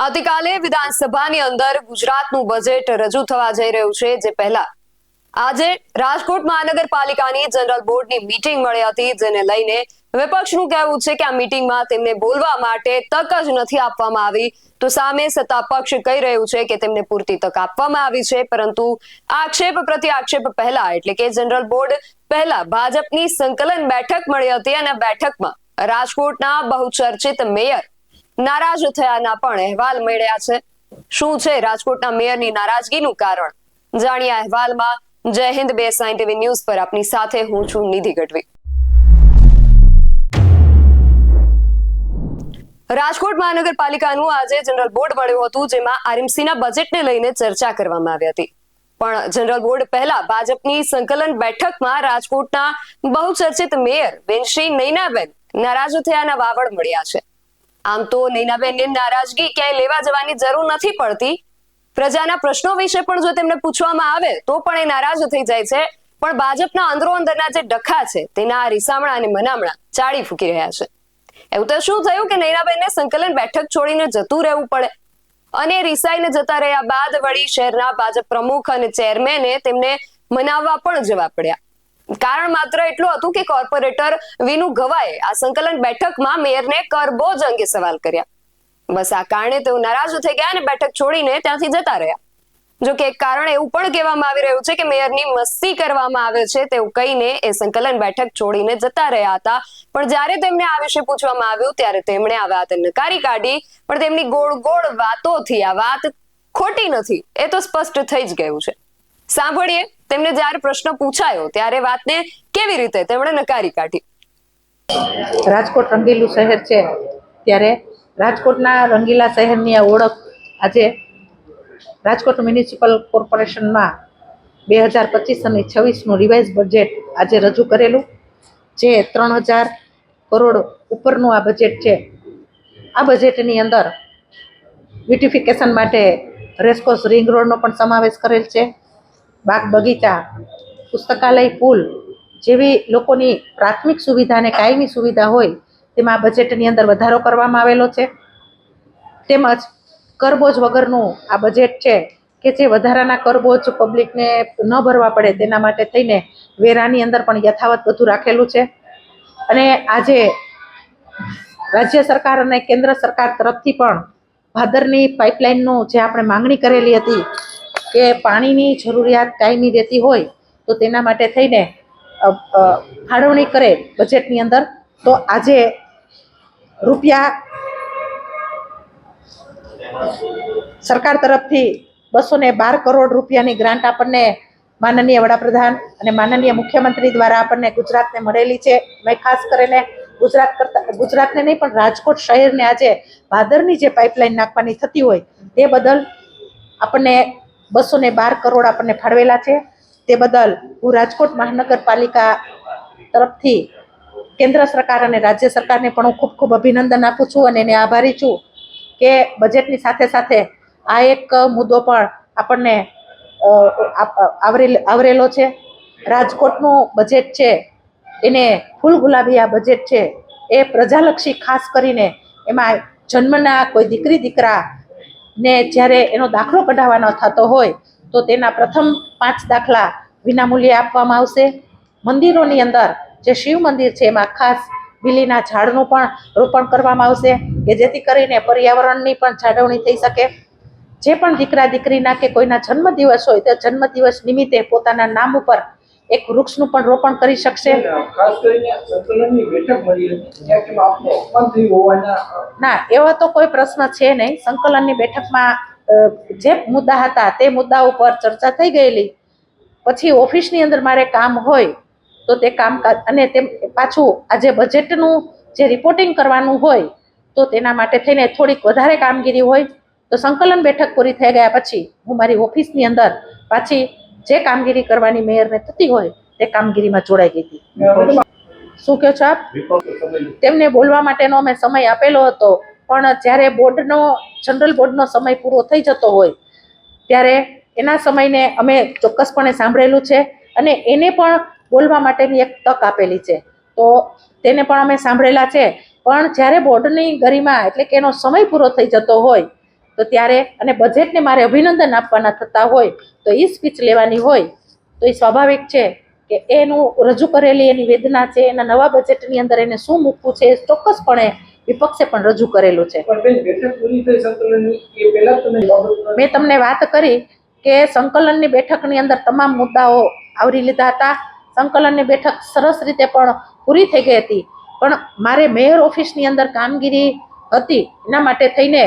આવતીકાલે વિધાનસભાની અંદર ગુજરાતનું બજેટ રજૂ થવા જઈ રહ્યું છે। જે પહેલા આજે રાજકોટ મહાનગરપાલિકાની જનરલ બોર્ડની મીટિંગ મળી હતી, જેને લઈને વિપક્ષનું કહેવું છે કે આ મીટિંગમાં તેમને બોલવા માટે તક જ નથી આપવામાં આવી। તો સામે સત્તા પક્ષ કહી રહ્યું છે કે તેમને પૂરતી તક આપવામાં આવી છે, પરંતુ આક્ષેપ પ્રતિ આક્ષેપ પહેલા એટલે કે જનરલ બોર્ડ પહેલા ભાજપની સંકલન બેઠક મળી હતી અને બેઠકમાં રાજકોટના બહુચર્ચિત મેયર નારાજ થયાના પણ અહેવાલ મળ્યા છે। શું છે રાજકોટના મેયરની નારાજગીનું કારણ, જાણીએ અહેવાલમાં। જય હિન્દ, BS9 TV ન્યૂઝ પર આપની સાથે હું છું નિધિ ગઢવી। રાજકોટ મહાનગરપાલિકાનું આજે જનરલ બોર્ડ મળ્યું હતું, જેમાં આરએમસીના બજેટને લઈને ચર્ચા કરવામાં આવી હતી। પણ જનરલ બોર્ડ પહેલા ભાજપની સંકલન બેઠકમાં રાજકોટના બહુચર્ચિત મેયર બેનશ્રી નૈનાબેન નારાજ થયાના વાવડ મળ્યા છે। આમ તો નૈનાબેનની નારાજગી ક્યાંય લેવા જવાની જરૂર નથી પડતી। પ્રજાના પ્રશ્નો વિશે પણ જો તેમને પૂછવામાં આવે તો પણ એ નારાજ થઈ જાય છે, પણ ભાજપના અંદરો અંદરના જે ડખા છે તેના રીસામણા અને મનામણા ચાળી ફૂકી રહ્યા છે। એવું તો શું થયું કે નૈનાબેનને સંકલન બેઠક છોડીને જતું રહેવું પડે, અને રિસાઈને જતા રહ્યા બાદ વળી શહેરના ભાજપ પ્રમુખ અને ચેરમેને તેમને મનાવવા પણ જવા પડ્યા। કારણ માત્ર એટલું હતું કે કોર્પોરેટર વિનુ ગવાએ આ સંકલન બેઠકમાં મેયરને કરબોજ અંગે સવાલ કર્યા। બસ આ કારણે તેઓ નારાજ થઈ ગયા અને બેઠક છોડીને ત્યાંથી જતા રહ્યા। જો કે એક કારણ એવું પણ કહેવામાં આવી રહ્યું છે કે મેયરની મસ્તી કરવામાં આવે છે તેવું કહીને એ સંકલન બેઠક છોડીને જતા રહ્યા હતા, પણ જ્યારે તેમને આ વિશે પૂછવામાં આવ્યું ત્યારે તેમણે આ વાત નકારી કાઢી। પણ તેમની ગોળ ગોળ વાતોથી આ વાત ખોટી નથી એ તો સ્પષ્ટ થઈ જ ગયું છે। સાંભળીએ તેમને જ્યારે પ્રશ્ન પૂછાયો ત્યારે વાતને કેવી રીતે તેમણે નકારી કાઢી। રાજકોટ રંગીલું શહેર છે, ત્યારે રાજકોટના રંગીલા શહેરની આ ઓળખ આજે રાજકોટ મ્યુનિસિપલ કોર્પોરેશનમાં 2025 અને 26નું રિવાઇઝ બજેટ આજે રજૂ કરેલું, જે 3000 કરોડ ઉપરનું આ બજેટ છે। આ બજેટની અંદર બ્યુટિફિકેશન માટે રેસકોર્સ રિંગ રોડનો પણ સમાવેશ કરેલ છે। બાગ બગીચા, પુસ્તકાલય, પુલ જેવી લોકોની પ્રાથમિક સુવિધા અને કાયમી સુવિધા હોય તેમાં આ બજેટની અંદર વધારો કરવામાં આવેલો છે। તેમજ કરબોજ વગરનું આ બજેટ છે કે જે વધારાના કરબોજ પબ્લિકને ન ભરવા પડે તેના માટે થઈને વેરાની અંદર પણ યથાવત બધું રાખેલું છે। અને આજે રાજ્ય સરકાર અને કેન્દ્ર સરકાર તરફથી પણ ભાદરની પાઇપલાઇનનું જે આપણે માંગણી કરેલી હતી કે પાણીની જરૂરિયાત કાયમી રહેતી હોય તો તેના માટે થઈને ફાળવણી કરે બજેટની અંદર, તો આજે રૂપિયા સરકાર તરફથી 212 કરોડ રૂપિયાની ગ્રાન્ટ આપણને માનનીય વડાપ્રધાન અને માનનીય મુખ્યમંત્રી દ્વારા આપણને ગુજરાતને મળેલી છે। મેં ખાસ કરીને ગુજરાતને નહીં પણ રાજકોટ શહેરને આજે ભાદરની જે પાઇપલાઇન નાખવાની થતી હોય તે બદલ આપણને 212 કરોડ આપણને ફાળવેલા છે। તે બદલ હું રાજકોટ મહાનગરપાલિકા તરફથી કેન્દ્ર સરકાર અને રાજ્ય સરકારને પણ હું ખૂબ ખૂબ અભિનંદન આપું છું અને એને આભારી છું કે બજેટની સાથે સાથે આ એક મુદ્દો પણ આપણને આવરેલો છે। રાજકોટનું બજેટ છે એને ફૂલ ગુલાબી આ બજેટ છે એ પ્રજાલક્ષી, ખાસ કરીને એમાં જન્મના કોઈ દીકરી દીકરા ને જ્યારે એનો દાખલો કઢાવવાનો થતો હોય તો તેના પ્રથમ 5 દાખલા વિનામૂલ્યે આપવામાં આવશે। મંદિરોની અંદર જે શિવ મંદિર છે એમાં ખાસ બીલીના ઝાડનું પણ રોપણ કરવામાં આવશે કે જેથી કરીને પર્યાવરણની પણ જાળવણી થઈ શકે। જે પણ દીકરા દીકરીના કે કોઈના જન્મદિવસ હોય તો જન્મદિવસ નિમિત્તે પોતાના નામ ઉપર એક વૃક્ષનું પણ રોપણ કરી શકશે। ના, એવો તો કોઈ પ્રશ્ન છે નહીં। સંકલનની બેઠકમાં જે મુદ્દા હતા તે મુદ્દા ઉપર ચર્ચા થઈ ગયેલી, પછી ઓફિસની અંદર મારે કામ હોય તો તે કામકાજ અને તેમ પાછું આજે બજેટનું જે રિપોર્ટિંગ કરવાનું હોય તો તેના માટે થઈને થોડીક વધારે કામગીરી હોય તો સંકલન બેઠક પૂરી થઈ ગયા પછી હું મારી ઓફિસની અંદર પાછી જે કામગીરી કરવાની મેયરને થતી હોય તે કામગીરીમાં જોડાઈ ગઈ હતી। શું કહો છો આપ? તેમને બોલવા માટેનો અમે સમય આપેલો હતો, પણ જ્યારે જનરલ બોર્ડનો સમય પૂરો થઈ જતો હોય ત્યારે એના સમયને અમે ચોક્કસપણે સાંભળેલું છે અને એને પણ બોલવા માટેની એક તક આપેલી છે, તો તેને પણ અમે સાંભળેલા છે। પણ જ્યારે બોર્ડની ગરિમા એટલે કે એનો સમય પૂરો થઈ જતો હોય તો ત્યારે અને બજેટને મારે અભિનંદન આપવાના થતા હોય તો એ સ્પીચ લેવાની હોય તો એ સ્વાભાવિક છે કે એનું રજૂ કરેલી એની વેદના છે, એના નવા બજેટની અંદર એને શું મૂકવું છે, એ ચોક્કસપણે વિપક્ષે પણ રજૂ કરેલું છે. મેં તમને વાત કરી કે સંકલનની બેઠકની અંદર તમામ મુદ્દાઓ આવરી લીધા હતા. સંકલનની બેઠક સરસ રીતે પણ પૂરી થઈ ગઈ હતી, પણ મારે મેયર ઓફિસની અંદર કામગીરી હતી એના માટે થઈને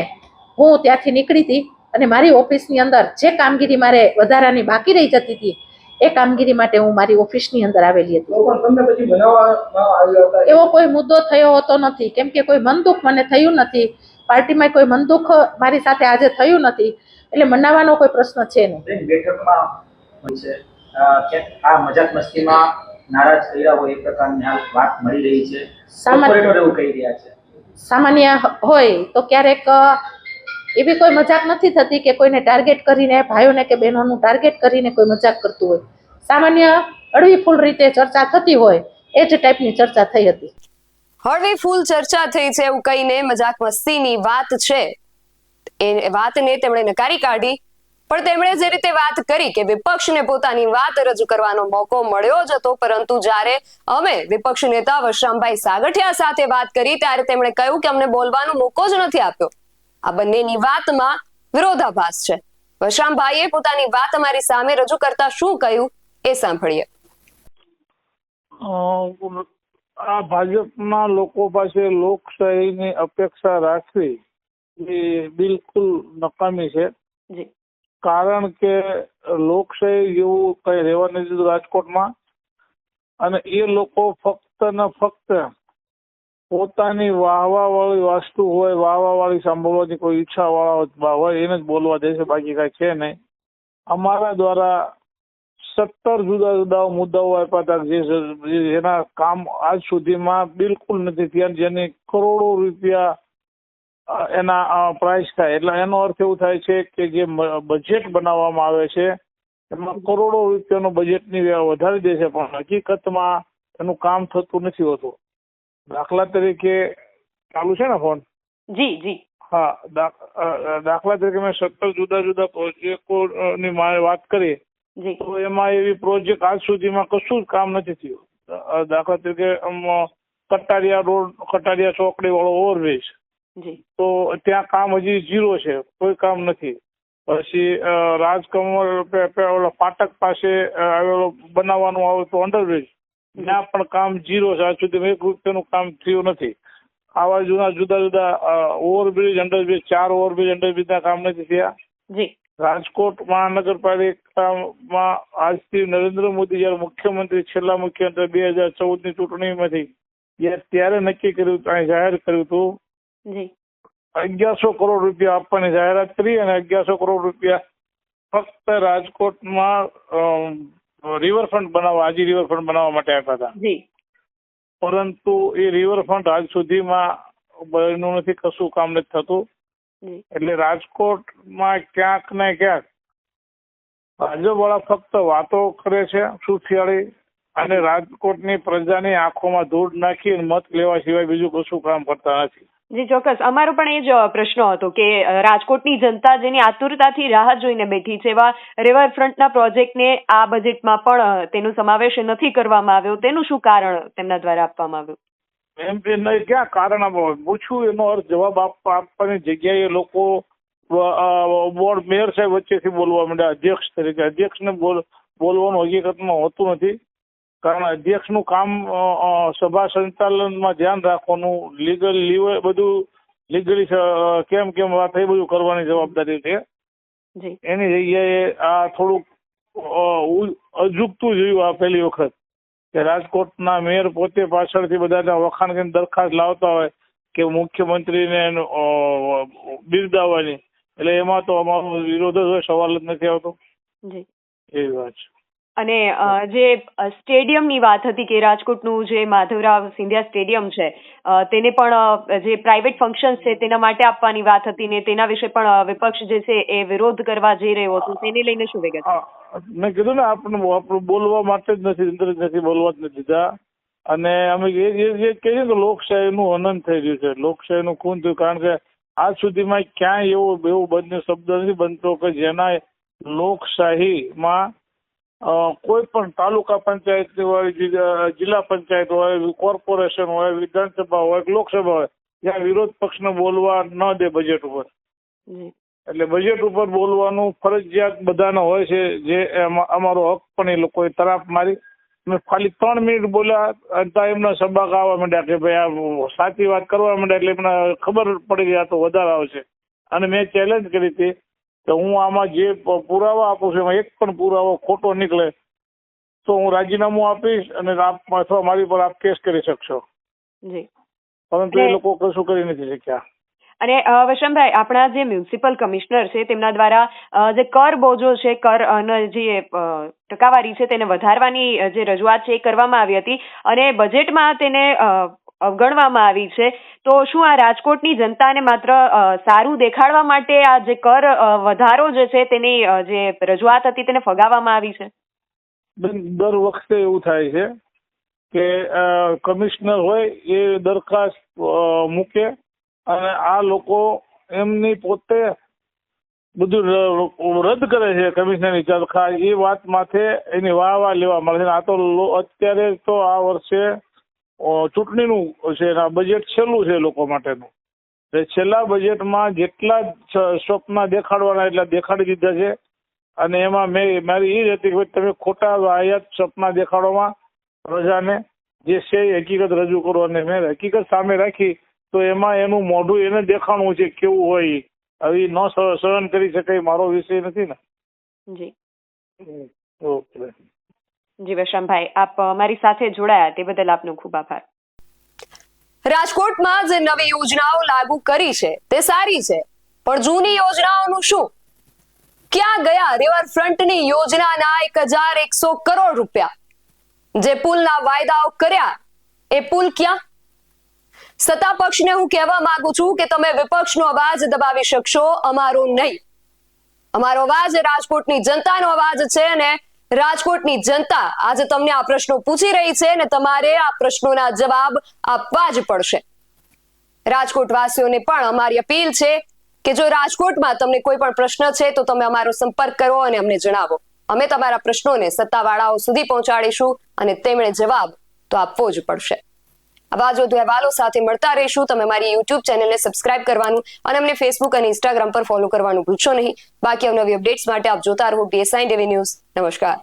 હું ત્યાંથી નીકળી હતી અને મારી ઓફિસની અંદર જે કામગીરી મારે વધારાની બાકી રહી જતી હતી એ કામગીરી માટે હું મારી ઓફિસની અંદર આવેલી હતી. એવો કોઈ મુદ્દો થયો હોતો નથી, કેમ કે કોઈ મનદુખ મને થયું નથી, પાર્ટીમાં કોઈ મનદુખ મારી સાથે આજે થયું નથી, એટલે મનાવવાનો કોઈ પ્રશ્ન છે નહીં. બેઠકમાં આ મજાક મસ્તીમાં નારાજ થયા હોય એ પ્રકારની વાત મળી રહી છે. કોર્પોરેટર એવું કહી રહ્યા છે. સામાન્ય હોય તો ક્યારેક એવી કોઈ મજાક નથી થતી કે કોઈને ટાર્ગેટ કરીને, ભાઈઓને કે બહેનોનું ટાર્ગેટ કરીને કોઈ મજાક કરતું હોય. સામાન્ય હળવી ફૂલ રીતે ચર્ચા થતી હોય એ જ ટાઈપની ચર્ચા થઈ હતી. હળવી ફૂલ ચર્ચા થઈ છે એવું કહીને મજાક મસ્તીની વાત છે એ વાતને તેમણે નકારી કાઢી. પણ તેમણે જે રીતે વાત કરી કે વિપક્ષને પોતાની વાત રજૂ કરવાનો મોકો મળ્યો જ હતો, પરંતુ જ્યારે અમે વિપક્ષ નેતા વશરામભાઈ સાગઠિયા સાથે વાત કરી ત્યારે તેમણે કહ્યું કે અમને બોલવાનો મોકો જ નથી આપ્યો. આ બંનેની વાતમાં વિરોધાભાસ છે. વશરામભાઈએ પોતાની વાત અમારી સામે રજૂ કરતા શું કહ્યું એ સાંભળીએ. આ ભાજપના લોકો પાસે લોકશાહીની અપેક્ષા રાખવી એ બિલકુલ નકામી છે. કારણ કે લોકશાહી જેવું કઈ રહેવા નથી દીધું રાજકોટમાં, અને એ લોકો ફક્ત ને ફક્ત પોતાની વાહવા વાળી વસ્તુ હોય, વાહવા વાળી સાંભળવાની કોઈ ઈચ્છા વાળા હોય એને જ બોલવા દે છે, બાકી કઈ છે નહીં. અમારા દ્વારા 17 જુદા જુદા મુદ્દાઓ આપ્યા હતા જેના કામ આજ સુધીમાં બિલકુલ નથી થયા, જેની કરોડો રૂપિયા એના પ્રાઇસ થાય. એટલે એનો અર્થ એવું થાય છે કે જે બજેટ બનાવવામાં આવે છે એમાં કરોડો રૂપિયાનું બજેટની વધારી દે છે, પણ હકીકતમાં એનું કામ થતું નથી હોતું. દાખલા તરીકે ચાલુ છે ને ફોન? જી જી. હા, દાખલા તરીકે મેં 17 જુદા જુદા પ્રોજેક્ટોની વાત કરી તો એમાં એવી પ્રોજેક્ટ આજ સુધીમાં કશું જ કામ નથી થયું. દાખલા તરીકે કટારિયા રોડ, કટારિયા ચોકડી વાળો ઓવરબ્રિજ, તો ત્યાં કામ હજી 0 છે, કોઈ કામ નથી. પછી રાજકમલ ફાટક પાસે આવેલો બનાવવાનું આવે તો અંડરબ્રિજ, ત્યાં પણ કામ 0 છે, આજ સુધી 1 રૂપિયાનું કામ થયું નથી. આવા જુદા જુદા ઓવરબ્રિજ, અંડરબ્રિજ, 4 ઓવરબ્રિજ, અંડરબ્રિજના કામ નથી થયા. રાજકોટ મહાનગરપાલિકામાં આજથી નરેન્દ્ર મોદી જયારે મુખ્યમંત્રી, છેલ્લા મુખ્યમંત્રી 2014ની ચૂંટણીમાંથી ત્યારે નક્કી કર્યું, જાહેર કર્યું હતું 1100 કરોડ રૂપિયા આપવાની જાહેરાત કરી, અને 1100 કરોડ રૂપિયા ફક્ત રાજકોટમાં રિવરફ્રન્ટ બનાવવા, આજી રિવરફ્રન્ટ બનાવવા માટે આપ્યા હતા. પરંતુ એ રિવરફ્રન્ટ આજ સુધીમાં બન્યું નથી, કશું કામ નથી થતું. એટલે રાજકોટમાં ક્યાંક ને ક્યાંક ભાજપ વાળા ફક્ત વાતો કરે છે સુથિયાળી, અને રાજકોટની પ્રજાની આંખોમાં ધૂળ નાખી મત લેવા સિવાય બીજું કશું કામ કરતા નથી. જી ચોક્કસ. અમારો પણ એ જ પ્રશ્ન હતો કે રાજકોટની જનતા જેની આતુરતાથી રાહ જોઈને બેઠી છે, એવા રિવરફ્રન્ટના પ્રોજેક્ટને આ બજેટમાં પણ તેનો સમાવેશ નથી કરવામાં આવ્યો, તેનું શું કારણ તેમના દ્વારા આપવામાં આવ્યું? એમ કે નહીં, ક્યાં કારણ પૂછ્યું, એનો અર્થ જવાબ આપવાની જગ્યાએ લોકો બોર્ડ મેયર સાહેબ વચ્ચેથી બોલવા માંડ્યા અધ્યક્ષ તરીકે. અધ્યક્ષને બોલવાનું હકીકતમાં હોતું નથી, કારણ અધ્યક્ષનું કામ સભા સંચાલનમાં ધ્યાન રાખવાનું, બધું લીગલી કેમ વાત એ બધું કરવાની જવાબદારી છે. એની જગ્યાએ આ થોડુંક અજુગતું જોયું આ પહેલી વખત કે રાજકોટના મેયર પોતે પાછળથી બધાને વખાણ કરીને દરખાસ્ત લાવતા હોય કે મુખ્યમંત્રીને બિરદાવવાની, એટલે એમાં તો અમારો વિરોધ જ હોય, સવાલ જ નથી આવતો. એવી વાત છે. અને જે સ્ટેડિયમની વાત હતી કે રાજકોટનું જે માધવરાવ સિંધિયા સ્ટેડિયમ છે તેને પણ જે પ્રાઇવેટ ફંક્શન છે તેના માટે આપવાની વાત હતી, ને તેના વિશે પણ વિપક્ષ જે છે એ વિરોધ કરવા જઈ રહ્યો હતો, તેને લઈને શું વિગત? મેં કીધું ને, આપણને બોલવા માટે જ નથી બોલવા જ નથી દીધા. અને અમે એ કહીએ તો લોકશાહીનું હનન થઈ રહ્યું છે, લોકશાહીનું ખૂન થયું. કારણ કે આજ સુધીમાં ક્યાંય એવો બંને શબ્દ નથી બનતો કે જેના લોકશાહીમાં કોઈ પણ તાલુકા પંચાયત હોય, જિલ્લા પંચાયત હોય, કોર્પોરેશન હોય, વિધાનસભા હોય, લોકસભા હોય, ત્યાં વિરોધ પક્ષને બોલવા ન દે બજેટ ઉપર. એટલે બજેટ ઉપર બોલવાનું ફરજિયાત બધાને હોય છે, જે અમારો હક પણ એ લોકોએ તરાપ મારી. મેં ખાલી 3 મિનિટ બોલ્યા અને એમના સબાક આવવા માંડ્યા કે ભાઈ આ સાચી વાત કરવા માંડ્યા, એટલે એમને ખબર પડી ગયા તો વધારે આવશે. અને મેં ચેલેન્જ કરી હતી કે હું આમાં જે પુરાવા આપું છું એમાં એક પણ પુરાવો ખોટો નીકળે તો હું રાજીનામું આપીશ અને આપ અથવા મારી પર આપ કેસ કરી શકશો. પરંતુ એ લોકો કશું કરી નથી શક્યા. અને વશમભાઈ, આપણા જે મ્યુનિસિપલ કમિશનર છે તેમના દ્વારા જે કર બોજો છે, કર જે ટકાવારી છે તેને વધારવાની જે રજૂઆત છે એ કરવામાં આવી હતી અને બજેટમાં તેને અવગણવામાં આવી છે. તો શું આ રાજકોટની જનતાને માત્ર સારું દેખાડવા માટે આ જે કર વધારો જે છે તેની જે રજૂઆત હતી તેને ફગાવવામાં આવી છે? દર વખતે એવું થાય છે કે કમિશનર હોય એ દરખાસ્ત મૂકે અને આ લોકો એમની પોતે બધું રદ કરે છે કમિશનરની દરખાસ્ત. એ વાત માથે એની વાહ લેવા મળે છે. આ તો અત્યારે તો આ વર્ષે ચૂંટણીનું છે, બજેટ છેલ્લું છે લોકો માટેનું. છેલ્લા બજેટમાં જેટલા સ્વપ્ન દેખાડવાના એટલા દેખાડી દીધા છે. અને એમાં મારી એ જ હતી કે તમે ખોટા વાહિયાત સપના દેખાડવામાં પ્રજાને જે છે એ હકીકત રજૂ કરો. અને મેં હકીકત સામે રાખી તો એમાં એનું મોઢું એને દેખાણું છે કેવું હોય. હવે ન સહન કરી શકાય મારો વિષય નથી ને. જી ઓકે જી વશમભાઈ, આપ અમારી સાથે જોડાયા તે બદલ આપનો ખૂબ આભાર. રાજકોટમાં જે નવી યોજનાઓ લાગુ કરી છે તે સારી છે, પણ જૂની યોજનાઓનું શું? ક્યાં ગયા રિવરફ્રન્ટની યોજનાના 1100 કરોડ રૂપિયા? જે પુલના વાયદાઓ કર્યા એ પુલ ક્યાં? સત્તા પક્ષને હું કહેવા માંગુ છું કે તમે વિપક્ષનો અવાજ દબાવી શકશો, અમારો નહીં. અમારો અવાજ રાજકોટની જનતાનો અવાજ છે અને રાજકોટની જનતા આજે તમને આ પ્રશ્નો પૂછી રહી છે અને તમારે આ પ્રશ્નોના જવાબ આપવા જ પડશે. રાજકોટ વાસીઓને પણ અમારી અપીલ છે કે જો રાજકોટમાં તમને કોઈ પણ પ્રશ્ન છે તો તમે અમારો સંપર્ક કરો અને અમને જણાવો. અમે તમારા પ્રશ્નોને સત્તાવાળાઓ સુધી પહોંચાડીશું અને તેમણે જવાબ તો આપવો જ પડશે. આવા જ વધુ અહેવાલો સાથે મળતા રહીશું. તમે મારી YouTube ચેનલને સબસ્ક્રાઇબ કરવાનું અને અમને Facebook અને Instagram પર ફોલો કરવાનું ભૂલશો નહીં. બાકી અવનવી અપડેટ્સ માટે આપ જોતા રહો BSI TV ન્યૂઝ. નમસ્કાર.